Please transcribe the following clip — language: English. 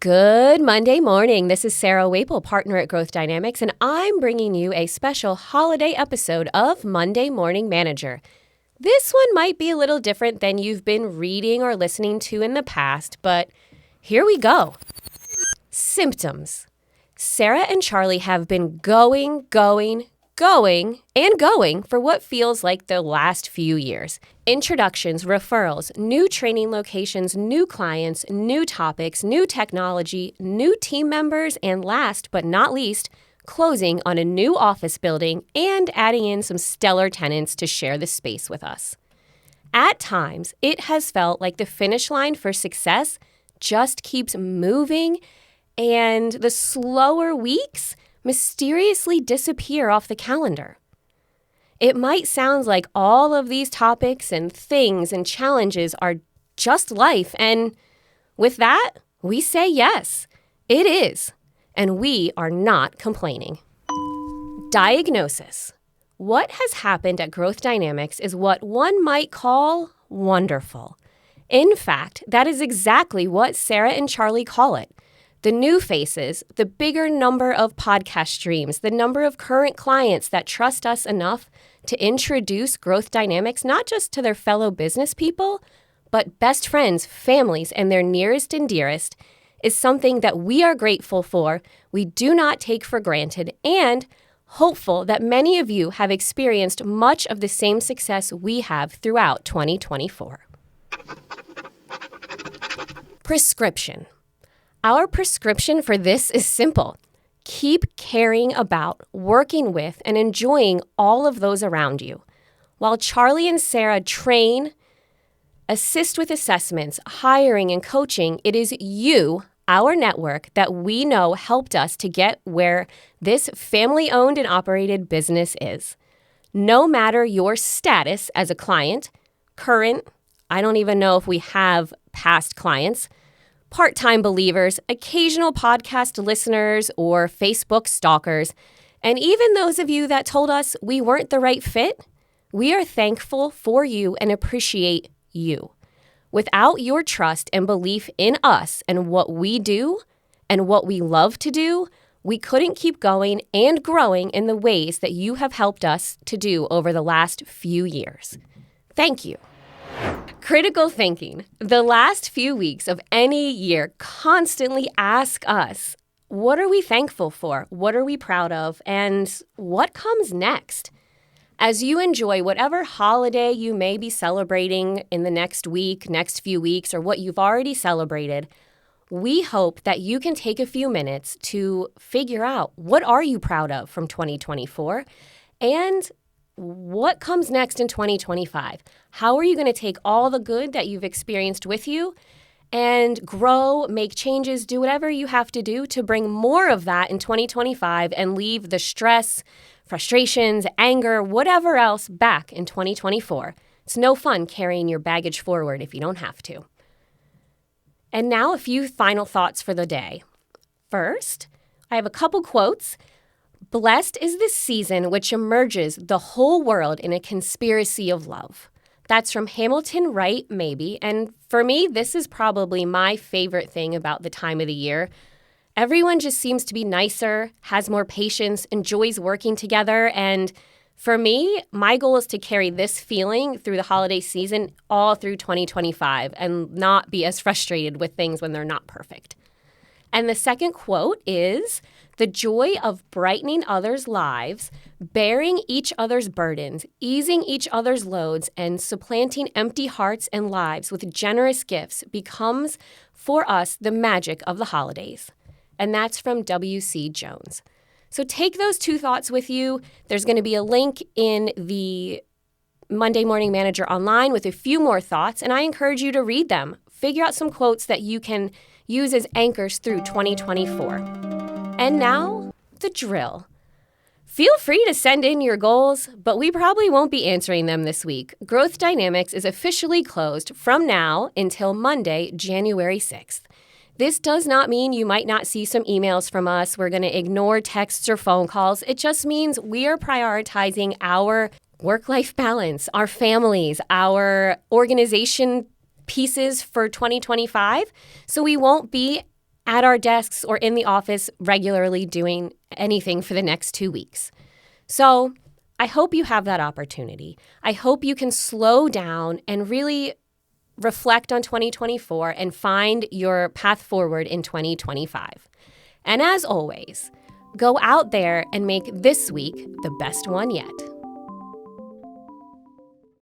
Good Monday morning. This is Sarah Waple, partner at Growth Dynamics, and I'm bringing you a special holiday episode of Monday Morning Manager. This one might be a little different than you've been reading or listening to in the past, but here we go. Symptoms. Sarah and Charlie have been going for what feels like the last few years. Introductions, referrals, new training locations, new clients, new topics, new technology, new team members, and last but not least, closing on a new office building and adding in some stellar tenants to share the space with us. At times, it has felt like the finish line for success just keeps moving, and the slower weeks mysteriously disappear off the calendar. It might sound like all of these topics and things and challenges are just life, and with that, we say yes, it is, and we are not complaining. Diagnosis. What has happened at Growth Dynamics is what one might call wonderful. In fact, that is exactly what Sarah and Charlie call it. The new faces, the bigger number of podcast streams, the number of current clients that trust us enough to introduce Growth Dynamics not just to their fellow business people, but best friends, families, and their nearest and dearest is something that we are grateful for, we do not take for granted, and hopeful that many of you have experienced much of the same success we have throughout 2024. Prescription. Our prescription for this is simple. Keep caring about, working with, and enjoying all of those around you. While Charlie and Sarah train, assist with assessments, hiring, and coaching, it is you, our network, that we know helped us to get where this family-owned and operated business is. No matter your status as a client, current, I don't even know if we have past clients, part-time believers, occasional podcast listeners, or Facebook stalkers, and even those of you that told us we weren't the right fit, we are thankful for you and appreciate you. Without your trust and belief in us and what we do and what we love to do, we couldn't keep going and growing in the ways that you have helped us to do over the last few years. Thank you. Critical thinking. The last few weeks of any year constantly ask us, what are we thankful for? What are we proud of? And what comes next? As you enjoy whatever holiday you may be celebrating in the next week, next few weeks, or what you've already celebrated, we hope that you can take a few minutes to figure out what are you proud of from 2024 and what comes next in 2025? How are you going to take all the good that you've experienced with you and grow, make changes, do whatever you have to do to bring more of that in 2025 and leave the stress, frustrations, anger, whatever else back in 2024? It's no fun carrying your baggage forward if you don't have to. And now a few final thoughts for the day. First, I have a couple quotes. Blessed is the season which emerges the whole world in a conspiracy of love. That's from Hamilton Wright, maybe. And for me, this is probably my favorite thing about the time of the year. Everyone just seems to be nicer, has more patience, enjoys working together. And for me, my goal is to carry this feeling through the holiday season all through 2025 and not be as frustrated with things when they're not perfect. And the second quote is, the joy of brightening others' lives, bearing each other's burdens, easing each other's loads, and supplanting empty hearts and lives with generous gifts becomes for us the magic of the holidays. And that's from W.C. Jones. So take those two thoughts with you. There's going to be a link in the Monday Morning Manager online with a few more thoughts, and I encourage you to read them. Figure out some quotes that you can use as anchors through 2024. And now, the drill. Feel free to send in your goals, but we probably won't be answering them this week. Growth Dynamics is officially closed from now until Monday, January 6th. This does not mean you might not see some emails from us. We're going to ignore texts or phone calls. It just means we are prioritizing our work-life balance, our families, our organization pieces for 2025. So we won't be at our desks or in the office regularly doing anything for the next 2 weeks. So I hope you have that opportunity. I hope you can slow down and really reflect on 2024 and find your path forward in 2025. And as always, go out there and make this week the best one yet.